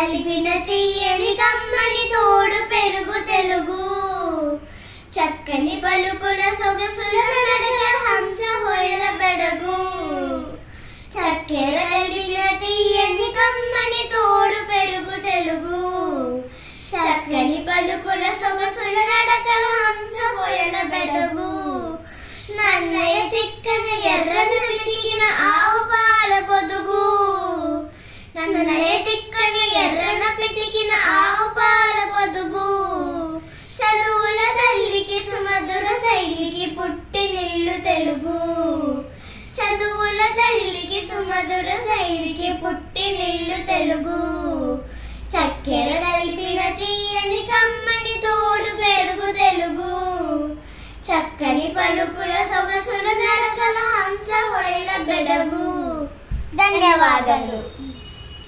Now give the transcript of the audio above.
కలిపిన తీయని కమ్మని తోడు పెరుగు తెలుగు చక్కని పలుకుల సొగసుల నడకల హంస హోయల బెడగు చక్కెర కలిపిన తీయని కమ్మని తోడు పెరుగు తెలుగు చక్కని పలుకుల సొగసుల నడకల హంస హోయల బెడగు నన్నయ తిక్కన ఎర్రన పితికిన ఆవు పాల పొదుగు నన్నయ తిక్కన ఎర్రన పితికిన ఆవు పాల పొదుగు చదువుల తల్లికి సుమధుర శైలికి పుట్టినిల్లు తెలుగు చదువుల తల్లికి సుమధుర శైలికి పుట్టినిల్లు తెలుగు చక్కెర కలిపిన తీయని కమ్మని తోడు పెరుగు తెలుగు చక్కని పలుకుల సొగసుల నడకల హంస హోయల బెడగు. ధన్యవాదాలు.